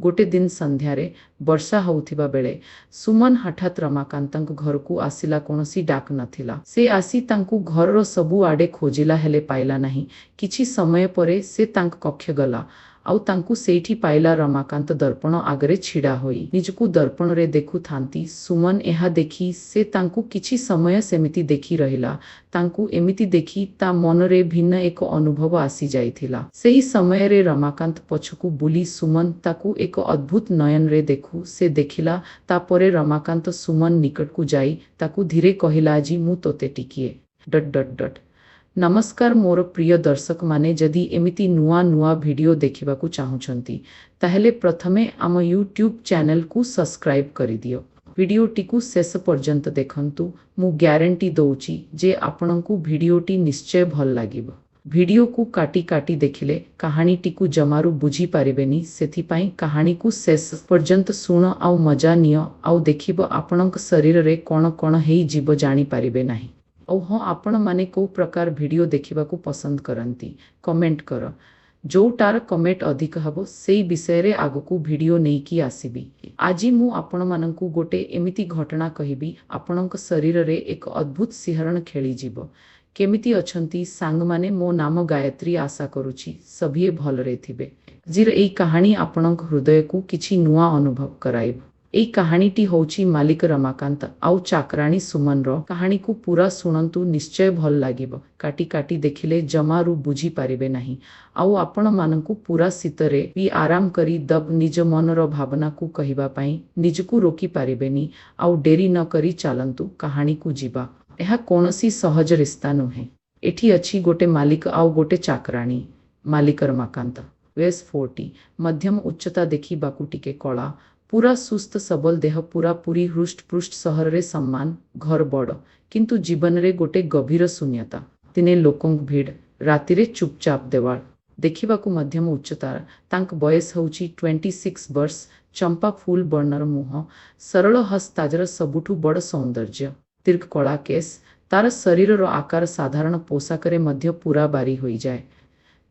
गोटे दिन संध्यारे वर्षा होउथिबा बेले सुमन हठात रमाकांतक घर को आसिला कोनोसी डाक नथिला। से आसी तांकु घरर सबु आडे खोजिला हेले पाइला नाही। किछि समय परे से तांक कक्ष गला आउ तांकु सेठी पाइला रमाकांत दर्पण आगरे छिड़ा होई निजकु दर्पण रे देखु थांती। सुमन एहा देखी से तांकु किछि समय सेमिति देखी रहिला। तांकु एमिति देखी ता मनरे भिन्न एक अनुभव आसी जाइथिला। सेही समय रे रमाकांत पछकु बुली सुमन ताकु एक अद्भुत नयन रे देखु से देखिला। तापरे रमाकांत सुमन निकट को जाई ताकु धीरे कहिला जी मु तोते टिकिए नमस्कार मोर प्रिय दर्शक माने जदि एमिति नुआ नुआ वीडियो देखिबा को चाहुचंती ताहेले प्रथमे आम यूट्यूब चैनल को सब्सक्राइब करि दियो। वीडियोटी को शेष पर्यंत देखंतु। मु ग्यारंटी दउची जे आपनकु वीडियोटी निश्चय भल लागिबो। वीडियो को काटी काटी देखिले कहानीटी को जमारू बुझी पारिबेनी। सेथिपाई कहानी को शेष पर्यंत सुन आउ मजा नियो आउ देखिबो आपनक शरीर रे कोन कोन हेई जीव जानी पारिबे नाही। औ हाँ आपण माने को प्रकार वीडियो देखिबा को पसंद करंती कमेंट कर। जोटार कमेंट अधिक हबो सेई विषय रे आगकू वीडियो नै की आसीबी। आजी मु आपण मानंकु गोटे एमिति घटना कहिबी आपणक शरीर रे एक अद्भुत सिहरण खेली जीव। केमिति अछंती सांग माने मो नाम गायत्री। आशा करूची सभीए भलरे थिबे। जिर एई कहानी आपणक हृदय को किछि नुआ अनुभव कराइब। एई कहानीटी होउची मालिक रमाकांत आउ चाकराणी सुमन रो कहानी को पूरा सुनंतु निश्चय भल लागिबो। काटी काटी देखिले जमारू बुझी पारिबे नाही। आउ आपण मानंकु पूरा सितरे भी आराम करी दब निज मनर भावना को कहिबा पई निजकु रोकी पारिबेनी। आउ डेरी न करी चालंतु कहानी को जीवा। एहा कोनसी सहज रिश्ता नुहे। एठी अछि गोटे मालिक आउ गोटे चाकराणी। मालिक रमाकांत वयस 40 मध्यम उच्चता देखी बाकु टिके कला पूरा सुस्त सबल देह पूरा पूरी हृष्ट पृष्ठ सहर रे सम्मान घर बड़ किंतु जीवन रे गोटे गभीर शून्यता। दिने लोकंक भीड़ राति रे चुपचाप देवाल देखिबा को मध्यम उच्चतार। तांक बयस होउची 26 वर्ष। चंपा फूल वर्णर मुह सरल हस ताजर सबुठु बड़ सौंदर्य। दीर्घ कला केस तार शरीर रो आकार साधारण पोशाक रे मध्य पूरा बारी होई जाए।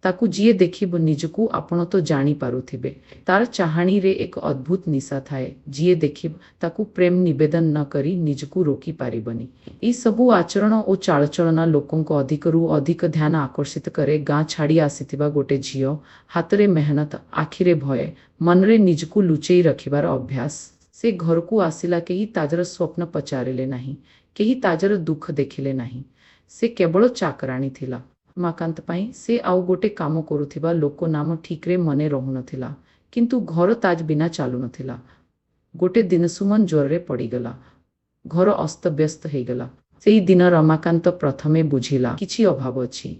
ताकू जिए देखिब निजकू आपण तो जानी पारुथिबे। तार चाहाणी रे एक अद्भुत निशा थाए। जिए देखिब ताकू प्रेम निवेदन न करी निजकू रोकी पारिबनी। ई सबु आचरण ओ चालचलना लोकंको अधिकरू अधिक ध्यान आकर्षित करे। गाँ छाड़ी आसीथिबा गोटे झियो हातरे मेहनत आखिरे भय मनरे निजकू लुचेई रखिबार अभ्यास। से घर को आसिला केही ताजर स्वप्न पचारिले नाही। केही ताजर दुख देखिले नाही। से केवल चाकराणी थिला। रमाकांत पाई से आउ गोटे काम करुथिबा लोक नाम ठीक रे मने रहु नथिला किंतु घर ताज बिना चालू नथिला। गोटे दिन सुमन ज्वर रे पड़ी गला। घर अस्त व्यस्त हे गला। सेई दिन रमाकांत प्रथमे बुझिला किछि अभाव अछि।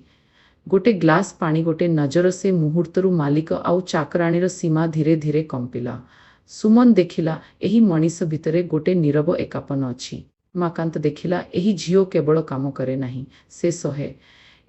गोटे ग्लास पानी गोटे नजर से मुहूर्तरु मालिक आउ चाकराणीर सीमा धीरे धीरे कंपिला। सुमन देखिला एही मनीष भितरे गोटे नीरव एकापन अछि। रमाकांत देखिला एही झियो केवल काम करे नाही से सहे।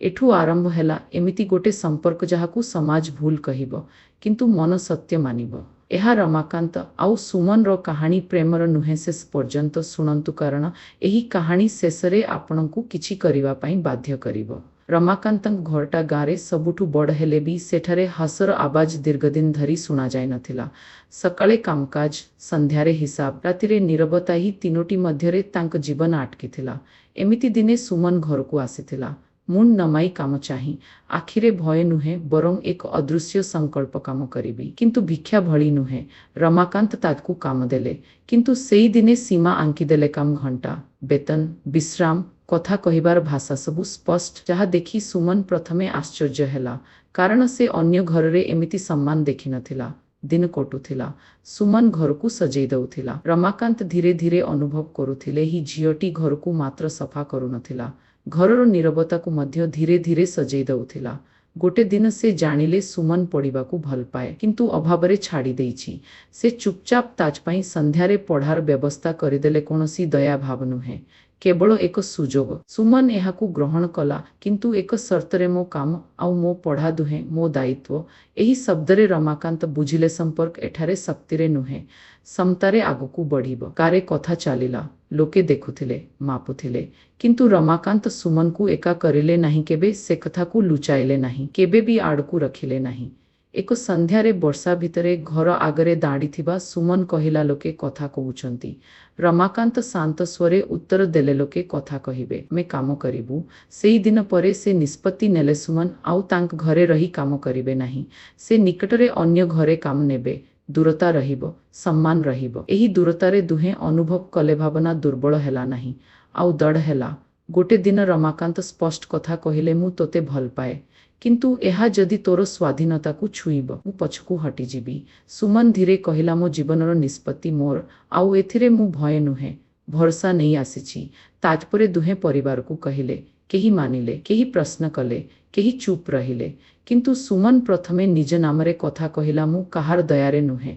एठू आरंभ हैला एमिति गोटे संपर्क जहाकू समाज भूल कहिब किंतु मन सत्य मानिब। एहा रमाकांत आउ सुमन रो कहानी प्रेमर नुहे शेष पर्यंत सुनंतु कारण एही कहानी शेषरे आपनकू किछि करिवा पई बाध्य करिब। रमाकांतक घरटा गारे सबुठू बड़ हेले भी सेठारे हसर आवाज दीर्घदिन धरी सुना जाय नथिला। सकाळे कामकाज संध्यारे हिसाब रातिरे नीरवता ही तीनोटी मध्यरे तांक जीवन आटकिथिला। एमिति दिने सुमन घर को आसीथिला। मुंड नमाई काम चाही। आखिरे भय नुहे बरं एक अदृश्य संकल्प काम करिबी किंतु भिक्षा भली नुहे। रमाकांत ताकू काम देले किंतु सेई दिने सीमा आंकी देले काम घंटा वेतन विश्राम कथा कहिबार भाषा सबु स्पष्ट। जहा देखी सुमन प्रथमे आश्चर्य हैला कारण से अन्य घर रे एमिति सम्मान देखि नथिला। दिन कटुथिला। सुमन घर को सजेई दउथिला। रमाकांत धीरे धीरे अनुभव करुथिले ही झियोटी घर को मात्र सफा करू नथिला घरर नीरवता को मध्य धीरे धीरे सजेई दउथिला। गोटे दिन से जानिले सुमन पढ़िबा को भल पाए किंतु अभावरे छाड़ी देइछि। से चुपचाप ताज पाई संध्यारे पढ़ार व्यवस्था करिदेले कोनोसी दया भाव नुहे केवल एक सुजोग। सुमन एहाकू ग्रहण कला किंतु एक शर्तरे मो काम आउ मो पढ़ा दुहे मो दायित्व। एही शब्दरे रमाकांत बुझिले संपर्क एठारे शक्तिरे नुहे समतारे आगकू बढ़िब। कारे कथा चालिला लोके देखुथिले मापुथिले किंतु रमाकांत सुमन को एका करिले नाही। केबे से कथा को लुचाइले नाही केबे भी आड़कू रखिले नाही। ଏକ ସନ୍ଧ୍ୟାରେ ବର୍ଷା ଭିତରେ ଘର ଆଗରେ ଦାଣ୍ଡିଥିବା ସୁମନ କହିଲା ଲୋକେ କଥା କହୁଛନ୍ତି। ରମାକାନ୍ତ ଶାନ୍ତ ସ୍ୱରେ ଉତ୍ତର ଦେଲେ ଲୋକେ କଥା କହିବେ, ଆମେ କାମ କରିବୁ। ସେଇଦିନ ପରେ ସେ ନିଷ୍ପତ୍ତି ନେଲେ ସୁମନ ଆଉ ତାଙ୍କ ଘରେ ରହି କାମ କରିବେ ନାହିଁ। ସେ ନିକଟରେ ଅନ୍ୟ ଘରେ କାମ ନେବେ। ଦୂରତା ରହିବ, ସମ୍ମାନ ରହିବ। ଏହି ଦୂରତାରେ ଦୁହେଁ ଅନୁଭବ କଲେ ଭାବନା ଦୁର୍ବଳ ହେଲା ନାହିଁ, ଆଉ ଦୃଢ଼ ହେଲା। ଗୋଟେ ଦିନ ରମାକାନ୍ତ ସ୍ପଷ୍ଟ କଥା କହିଲେ, ମୁଁ ତୋତେ ଭଲ ପାଏ, କିନ୍ତୁ ଏହା ଯଦି ତୋର ସ୍ୱାଧୀନତାକୁ ଛୁଇଁବ ମୁଁ ପଛକୁ ହଟିଯିବି। ସୁମନ ଧୀରେ କହିଲା, ମୋ ଜୀବନର ନିଷ୍ପତ୍ତି ମୋର, ଆଉ ଏଥିରେ ମୁଁ ଭୟ ନୁହେଁ, ଭରସା ନେଇ ଆସିଛି। ତାପରେ ଦୁହେଁ ପରିବାରକୁ କହିଲେ। କେହି ମାନିଲେ, କେହି ପ୍ରଶ୍ନ କଲେ, କେହି ଚୁପ୍ ରହିଲେ। କିନ୍ତୁ ସୁମନ ପ୍ରଥମେ ନିଜ ନାମରେ କଥା କହିଲା, ମୁଁ କାହାର ଦୟାରେ ନୁହେଁ,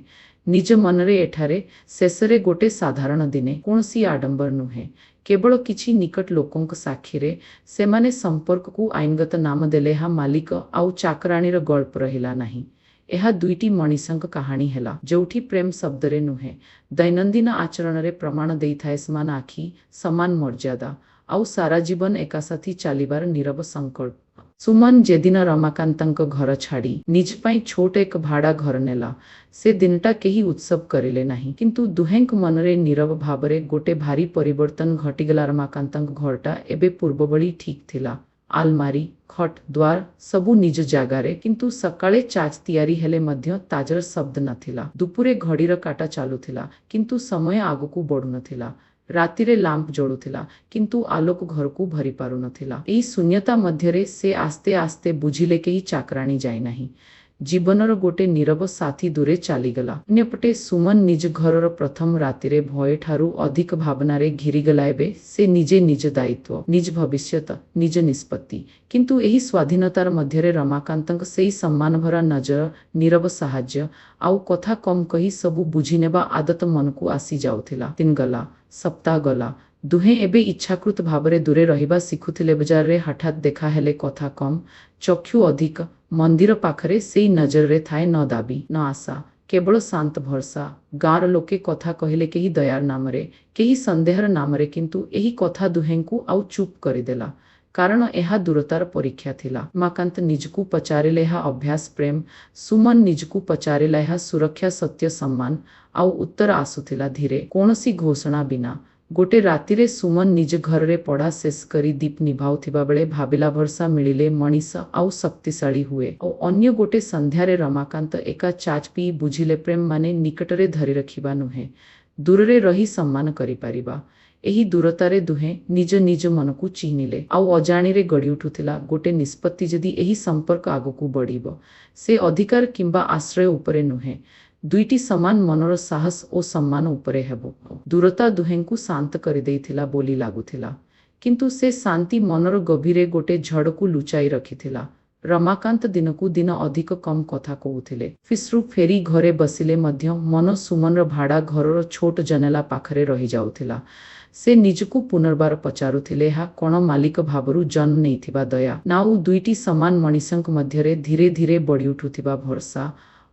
ନିଜ ମନରେ। ଏଠାରେ ଶେଷରେ ଗୋଟେ ସାଧାରଣ ଦିନେ, କୌଣସି ଆଡମ୍ବର ନୁହେଁ, କେବଳ କିଛି ନିକଟ ଲୋକଙ୍କ ସାକ୍ଷୀରେ ସେମାନେ ସମ୍ପର୍କକୁ ଆଇନଗତ ନାମ ଦେଲେ। ଏହା ମାଲିକ ଆଉ ଚାକରାଣୀର ଗଳ୍ପ ରହିଲା ନାହିଁ। ଏହା ଦୁଇଟି ମଣିଷଙ୍କ କାହାଣୀ ହେଲା, ଯୋଉଠି ପ୍ରେମ ଶବ୍ଦରେ ନୁହେଁ, ଦୈନନ୍ଦିନ ଆଚରଣରେ ପ୍ରମାଣ ଦେଇଥାଏ ସମାନ ଆଖି, ସମାନ ମର୍ଯ୍ୟାଦା, ଆଉ ସାରା ଜୀବନ ଏକାସାଥୀ ଚାଲିବାର ନୀରବ ସଂକଳ୍ପ। ସୁମନ ଯେଦିନ ରମାକାନ୍ତଙ୍କ ଘର ଛାଡ଼ି ନିଜ ପାଇଁ ଛୋଟ ଏକ ଭଡ଼ା ଘର ନେଲା, ସେ ଦିନଟା କେହି ଉତ୍ସବ କରିଲେ ନାହିଁ, କିନ୍ତୁ ଦୁହେଁଙ୍କ ମନରେ ନୀରବ ଭାବରେ ଗୋଟେ ଭାରି ପରିବର୍ତ୍ତନ ଘଟିଗଲା। ରମାକାନ୍ତଙ୍କ ଘରଟା ଏବେ ପୂର୍ବଭଳି ଠିକ୍ ଥିଲା। ଆଲମାରୀ, ଖଟ, ଦ୍ୱାର ସବୁ ନିଜ ଜାଗାରେ, କିନ୍ତୁ ସକାଳେ ଚା ତିଆରି ହେଲେ ମଧ୍ୟ ତାଜର ଶବ୍ଦ ନଥିଲା। ଦୁପୁରେ ଘଡ଼ିର କାଟା ଚାଲୁଥିଲା, କିନ୍ତୁ ସମୟ ଆଗକୁ ବଢ଼ୁନଥିଲା। ରାତିରେ ଲାମ୍ପ ଜଳୁଥିଲା, କିନ୍ତୁ ଆଲୋକ ଘରକୁ ଭରି ପାରୁନଥିଲା। ଏହି ଶୂନ୍ୟତା ମଧ୍ୟରେ ସେ ଆସ୍ତେ ଆସ୍ତେ ବୁଝିଲେ, କେହି ଚାକରାଣୀ ଯାଇନାହିଁ, ଜୀବନର ଗୋଟେ ନୀରବ ସାଥୀ ଦୂରେ ଚାଲିଗଲା। ଅନ୍ୟପଟେ ସୁମନ ନିଜ ଘରର ପ୍ରଥମ ରାତିରେ ଭୟଠାରୁ ଅଧିକ ଭାବନାରେ ଘେରିଗଲା। ଏବେ ସେ ନିଜେ ନିଜ ଦାୟିତ୍ୱ, ନିଜ ଭବିଷ୍ୟତ, ନିଜ ନିଷ୍ପତ୍ତି। କିନ୍ତୁ ଏହି ସ୍ୱାଧୀନତାର ମଧ୍ୟରେ ରମାକାନ୍ତଙ୍କ ସେଇ ସମ୍ମାନଭରା ନଜର, ନୀରବ ସାହାଯ୍ୟ, ଆଉ କଥା କମ୍ କହି ସବୁ ବୁଝିନେବା ଆଦତ ମନକୁ ଆସି ଯାଉଥିଲା। ଦିନ ଗଲା, ସପ୍ତାହ ଗଲା, ଦୁହେଁ ଏବେ ଇଚ୍ଛାକୃତ ଭାବରେ ଦୂରେ ରହିବା ଶିଖୁଥିଲେ। ବଜାରରେ ହଠାତ୍ ଦେଖା ହେଲେ କଥା କମ୍, ଚକ୍ଷୁ ଅଧିକ। ମନ୍ଦିର ପାଖରେ ସେଇ ନଜରରେ ଥାଏ ନ ଦାବି, ନ ଆଶା, କେବଳ ଶାନ୍ତ ଭରସା। ଗାଁର ଲୋକେ କଥା କହିଲେ, କେହି ଦୟାର ନାମରେ, କେହି ସନ୍ଦେହର ନାମରେ, କିନ୍ତୁ ଏହି କଥା ଦୁହେଁଙ୍କୁ ଆଉ ଚୁପ୍ କରିଦେଲା, କାରଣ ଏହା ଦୂରତାର ପରୀକ୍ଷା ଥିଲା। ରମାକାନ୍ତ ନିଜକୁ ପଚାରିଲେ, ଏହା ଅଭ୍ୟାସ, ପ୍ରେମ? ସୁମନ ନିଜକୁ ପଚାରିଲା, ଏହା ସୁରକ୍ଷା, ସତ୍ୟ, ସମ୍ମାନ? ଆଉ ଉତ୍ତର ଆସୁଥିଲା ଧୀରେ, କୌଣସି ଘୋଷଣା ବିନା। ଗୋଟେ ରାତିରେ ସୁମନ ନିଜ ଘରରେ ପଢ଼ା ଶେଷ କରି ଦୀପ ନିଭାଉଥିବା ବେଳେ ଭାବିଲା, ଭରସା ମିଳିଲେ ମଣିଷ ଆଉ ଶକ୍ତିଶାଳୀ ହୁଏ। ଆଉ ଅନ୍ୟ ଗୋଟେ ସନ୍ଧ୍ୟାରେ ରମାକାନ୍ତ ଏକା ଚା ପିଇ ବୁଝିଲେ, ପ୍ରେମ ମାନେ ନିକଟରେ ଧରି ରଖିବା ନୁହେଁ, ଦୂରରେ ରହି ସମ୍ମାନ କରିପାରିବା। ଏହି ଦୂରତାରେ ଦୁହେଁ ନିଜ ନିଜ ମନକୁ ଚିହ୍ନିଲେ। ଆଉ ଅଜାଣିରେ ଗଢ଼ି ଉଠୁଥିଲା ଗୋଟେ ନିଷ୍ପତ୍ତି, ଯଦି ଏହି ସମ୍ପର୍କ ଆଗକୁ ବଢ଼ିବ, ସେ ଅଧିକାର କିମ୍ବା ଆଶ୍ରୟ ଉପରେ ନୁହେଁ, ଦୁଇଟି ସମାନ ମନର ସାହସ ଓ ସମ୍ମାନ ଉପରେ ହେବ। ଦୂରତା ଦୁହେଁଙ୍କୁ ଶାନ୍ତ କରିଦେଇଥିଲା ବୋଲି ଲାଗୁଥିଲା, କିନ୍ତୁ ସେ ଶାନ୍ତି ମନର ଗଭୀରେ ଗୋଟେ ଝଡ଼କୁ ଲୁଚାଇ ରଖିଥିଲା। ରମାକାନ୍ତ ଦିନକୁ ଦିନ ଅଧିକ କମ୍ କଥା କହୁଥିଲେ। ଅଫିସରୁ ଫେରି ଘରେ ବସିଲେ ମଧ୍ୟ ମନ ସୁମନର ଭଡ଼ା ଘରର ଛୋଟ ଜନେଲା ପାଖରେ ରହିଯାଉଥିଲା। ସେ ନିଜକୁ ପୁନର୍ବାର ପଚାରୁଥିଲେ, ଏହା କ'ଣ ମାଲିକ ଭାବରୁ ଜନ୍ମ ନେଇଥିବା ଦୟା, ନା ଆଉ ଦୁଇଟି ସମାନ ମଣିଷଙ୍କ ମଧ୍ୟରେ ଧୀରେ ଧୀରେ ବଢ଼ି ଉଠୁଥିବା ଭରସା?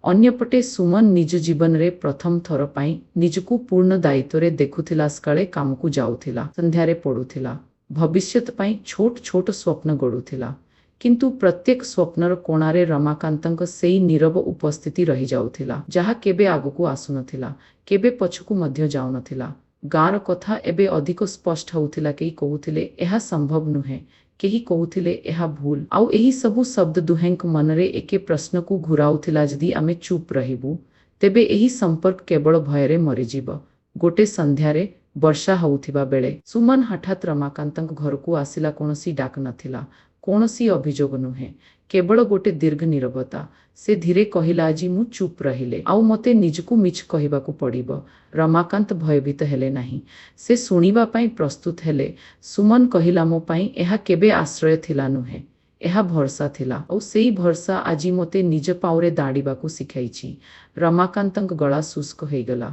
ଅନ୍ୟପଟେ ସୁମନ ନିଜ ଜୀବନରେ ପ୍ରଥମ ଥର ପାଇଁ ନିଜକୁ ପୂର୍ଣ୍ଣ ଦାୟିତ୍ୱରେ ଦେଖୁଥିଲା। ସକାଳେ କାମକୁ ଯାଉଥିଲା, ସନ୍ଧ୍ୟାରେ ପଢ଼ୁଥିଲା, ଭବିଷ୍ୟତ ପାଇଁ ଛୋଟ ଛୋଟ ସ୍ୱପ୍ନ ଗଢ଼ୁଥିଲା। କିନ୍ତୁ ପ୍ରତ୍ୟେକ ସ୍ୱପ୍ନର କୋଣରେ ରମାକାନ୍ତଙ୍କ ସେଇ ନୀରବ ଉପସ୍ଥିତି ରହିଯାଉଥିଲା, ଯାହା କେବେ ଆଗକୁ ଆସୁନଥିଲା, କେବେ ପଛକୁ ମଧ୍ୟ ଯାଉନଥିଲା। ଗାଁର କଥା ଏବେ ଅଧିକ ସ୍ପଷ୍ଟ ହେଉଥିଲା। କେହି କହୁଥିଲେ, ଏହା ସମ୍ଭବ ନୁହେଁ, କେହି କହୁଥିଲେ, ଏହା ଭୁଲ। ଆଉ ଏହି ସବୁ ଶବ୍ଦ ଦୁହେଁଙ୍କ ମନରେ ଏକେ ପ୍ରଶ୍ନକୁ ଘୁରାଉଥିଲା, ଯଦି ଆମେ ଚୁପ୍ ରହିବୁ, ତେବେ ଏହି ସମ୍ପର୍କ କେବଳ ଭୟରେ ମରିଯିବ। ଗୋଟେ ସନ୍ଧ୍ୟାରେ ବର୍ଷା ହେଉଥିବା ବେଳେ ସୁମନ ହଠାତ୍ ରମାକାନ୍ତଙ୍କ ଘରକୁ ଆସିଲା। କୌଣସି ଡାକ ନଥିଲା, କୌଣସି ଅଭିଯୋଗ ନୁହେଁ, କେବଳ ଗୋଟେ ଦୀର୍ଘ ନୀରବତା। ସେ ଧୀରେ କହିଲା, ଆଜି ମୁଁ ଚୁପ୍ ରହିଲେ ଆଉ ମୋତେ ନିଜକୁ ମିଛ କହିବାକୁ ପଡ଼ିବ। ରମାକାନ୍ତ ଭୟଭୀତ ହେଲେ ନାହିଁ, ସେ ଶୁଣିବା ପାଇଁ ପ୍ରସ୍ତୁତ ହେଲେ। ସୁମନ କହିଲା, ମୋ ପାଇଁ ଏହା କେବେ ଆଶ୍ରୟ ଥିଲା ନୁହେଁ, ଏହା ଭରସା ଥିଲା, ଆଉ ସେଇ ଭରସା ଆଜି ମୋତେ ନିଜ ପାଉରେ ଦାଡ଼ିବାକୁ ଶିଖାଇଛି। ରମାକାନ୍ତଙ୍କ ଗଳା ଶୁଷ୍କ ହୋଇଗଲା।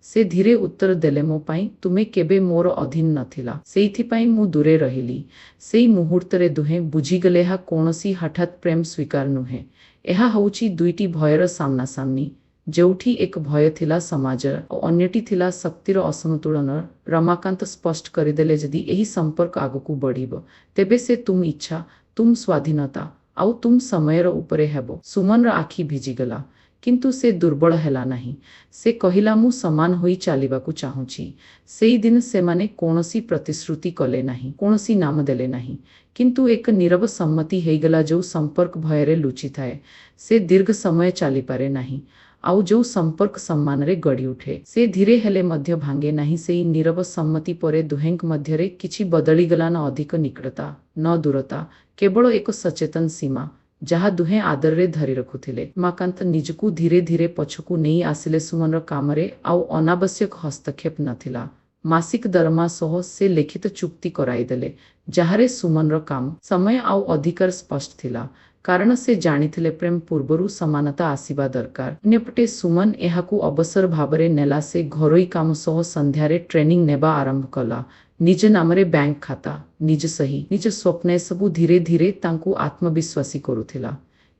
ସେ ଧୀରେ ଉତ୍ତର ଦେଲେ, ମୋ ପାଇଁ ତୁମେ କେବେ ମୋର ଅଧୀନ ନଥିଲା, ସେଇଥିପାଇଁ ମୁଁ ଦୂରେ ରହିଲି। ସେଇ ମୁହୂର୍ତ୍ତରେ ଦୁହେଁ ବୁଝିଗଲେ, ଏହା କୌଣସି ହଠାତ୍ ପ୍ରେମ ସ୍ୱୀକାର ନୁହେଁ, ଏହା ହେଉଛି ଦୁଇଟି ଭୟର ସାମ୍ନାସାମ୍ନି, ଯେଉଁଠି ଏକ ଭୟ ଥିଲା ସମାଜର ଆଉ ଅନ୍ୟଟି ଥିଲା ଶକ୍ତିର ଅସନ୍ତୁଳନର। ରମାକାନ୍ତ ସ୍ପଷ୍ଟ କରିଦେଲେ, ଯଦି ଏହି ସମ୍ପର୍କ ଆଗକୁ ବଢ଼ିବ, ତେବେ ସେ ତୁମ ଇଚ୍ଛା, ତୁମ ସ୍ୱାଧୀନତା ଆଉ ତୁମ ସମୟର ଉପରେ ହେବ। ସୁମନର ଆଖି ଭିଜିଗଲା, କିନ୍ତୁ ସେ ଦୁର୍ବଳ ହେଲା ନାହିଁ। ସେ କହିଲା, ମୁଁ ସମାନ ହୋଇ ଚାଲିବାକୁ ଚାହୁଁଛି। ସେଇଦିନ ସେମାନେ କୌଣସି ପ୍ରତିଶ୍ରୁତି କଲେ ନାହିଁ, କୌଣସି ନାମ ଦେଲେ ନାହିଁ, କିନ୍ତୁ ଏକ ନୀରବ ସମ୍ମତି ହେଇଗଲା। ଯେଉଁ ସମ୍ପର୍କ ଭୟରେ ଲୁଚିଥାଏ ସେ ଦୀର୍ଘ ସମୟ ଚାଲିପାରେ ନାହିଁ, ଆଉ ଯେଉଁ ସମ୍ପର୍କ ସମ୍ମାନରେ ଗଢ଼ି ଉଠେ ସେ ଧୀରେ ହେଲେ ମଧ୍ୟ ଭାଙ୍ଗେ ନାହିଁ। ସେଇ ନୀରବ ସମ୍ମତି ପରେ ଦୁହେଁଙ୍କ ମଧ୍ୟରେ କିଛି ବଦଳିଗଲା। ନ ଅଧିକ ନିକଟତା, ନ ଦୂରତା, କେବଳ ଏକ ସଚେତନ ସୀମା ଯାହା ଦୁହେଁ ଆଦରରେ ଧରି ରଖୁଥିଲେ। ରମାକାନ୍ତ ନିଜକୁ ଧୀରେ ଧୀରେ ପଛକୁ ନେଇ ଆସିଲେ। ସୁମନର କାମରେ ଆଉ ଅନାବଶ୍ୟକ ହସ୍ତକ୍ଷେପ ନଥିଲା। ମାସିକ ଦରମା ସହ ସେ ଲିଖିତ ଚୁକ୍ତି କରାଇଦେଲେ, ଯାହାରେ ସୁମନର କାମ, ସମୟ ଆଉ ଅଧିକାର ସ୍ପଷ୍ଟ ଥିଲା। କାରଣ ସେ ଜାଣିଥିଲେ ପ୍ରେମ ପୂର୍ବରୁ ସମାନତା ଆସିବା ଦରକାର। ଅନ୍ୟପଟେ ସୁମନ ଏହାକୁ ଅବସର ଭାବରେ ନେଲା। ସେ ଘରୋଇ କାମ ସହ ସନ୍ଧ୍ୟାରେ ଟ୍ରେନିଂ ନେବା ଆରମ୍ଭ କଲା। ନିଜ ନାମରେ ବ୍ୟାଙ୍କ ଖାତା, ନିଜ ସହି, ନିଜ ସ୍ୱପ୍ନ, ଏସବୁ ଧୀରେ ଧୀରେ ତାଙ୍କୁ ଆତ୍ମବିଶ୍ୱାସୀ କରୁଥିଲା।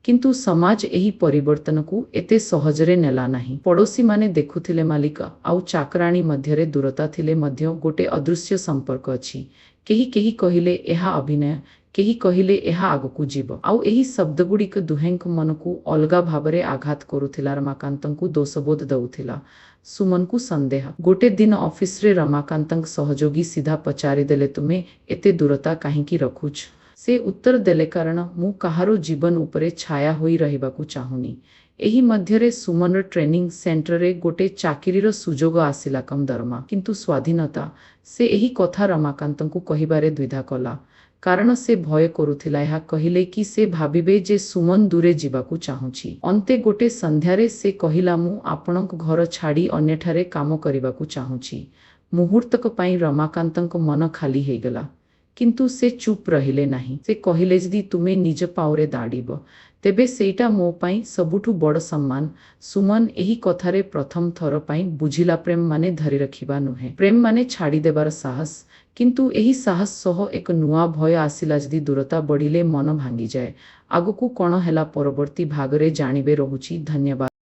କିନ୍ତୁ ସମାଜ ଏହି ପରିବର୍ତ୍ତନକୁ ଏତେ ସହଜରେ ନେଲା ନାହିଁ। ପଡ଼ୋଶୀମାନେ ଦେଖୁଥିଲେ ମାଲିକ ଆଉ ଚାକରାଣୀ ମଧ୍ୟରେ ଦୂରତା ଥିଲେ ମଧ୍ୟ ଗୋଟେ ଅଦୃଶ୍ୟ ସମ୍ପର୍କ ଅଛି। କେହି କହିଲେ ଏହା ଅଭିନୟ, କେହି କହିଲେ ଏହା ଆଗକୁ ଯିବ। ଆଉ ଏହି ଶବ୍ଦଗୁଡ଼ିକ ଦୁହେଁଙ୍କ ମନକୁ ଅଲଗା ଭାବରେ ଆଘାତ କରୁଥିଲା। ରମାକାନ୍ତଙ୍କୁ ଦୋଷବୋଧ ଦେଉଥିଲା, ସୁମନକୁ ସନ୍ଦେହ। ଗୋଟେ ଦିନ ଅଫିସରେ ରମାକାନ୍ତଙ୍କ ସହଯୋଗୀ ସିଧା ପଚାରିଦେଲେ, ତୁମେ ଏତେ ଦୂରତା କାହିଁକି ରଖୁଛ? ସେ ଉତ୍ତର ଦେଲେ, କାରଣ ମୁଁ କାହାର ଜୀବନ ଉପରେ ଛାୟା ହୋଇ ରହିବାକୁ ଚାହୁଁନି। ଏହି ମଧ୍ୟରେ ସୁମନର ଟ୍ରେନିଂ ସେଣ୍ଟରରେ ଗୋଟେ ଚାକିରିର ସୁଯୋଗ ଆସିଲା। କମ୍ ଦରମା, କିନ୍ତୁ ସ୍ୱାଧୀନତା। ସେ ଏହି କଥା ରମାକାନ୍ତଙ୍କୁ କହିବାରେ ଦ୍ୱିଧା କଲା, କାରଣ ସେ ଭୟ କରୁଥିଲା ଏହା କହିଲେ କି ସେ ଭାବିବେ ଯେ ସୁମନ ଦୂରେ ଯିବାକୁ ଚାହୁଁଛି। ଅନ୍ତେ ଗୋଟେ ସନ୍ଧ୍ୟାରେ ସେ କହିଲା, ମୁଁ ଆପଣଙ୍କ ଘର ଛାଡ଼ି ଅନ୍ୟଠାରେ କାମ କରିବାକୁ ଚାହୁଁଛି। ମୁହୂର୍ତ୍ତକ ପାଇଁ ରମାକାନ୍ତଙ୍କ ମନ ଖାଲି ହେଇଗଲା, କିନ୍ତୁ ସେ ଚୁପ୍ ରହିଲେ ନାହିଁ। ସେ କହିଲେ, ଯଦି ତୁମେ ନିଜ ପାଉରେ ଦାଡ଼ିବ, ତେବେ ସେଇଟା ମୋ ପାଇଁ ସବୁଠୁ ବଡ଼ ସମ୍ମାନ। ସୁମନ ଏହି କଥାରେ ପ୍ରଥମ ଥର ପାଇଁ ବୁଝିଲା, ପ୍ରେମ ମାନେ ଧରି ରଖିବା ନୁହେଁ, ପ୍ରେମ ମାନେ ଛାଡ଼ିଦେବାର ସାହସ। କିନ୍ତୁ ଏହି ସାହସ ସହ ଏକ ନୂଆ ଭୟ ଆସିଲା, ଯଦି ଦୂରତା ବଢ଼ିଲେ ମନ ଭାଙ୍ଗିଯାଏ। ଆଗକୁ କ'ଣ ହେଲା ପରବର୍ତ୍ତୀ ଭାଗରେ ଜାଣିବେ। ରହୁଛି, ଧନ୍ୟବାଦ।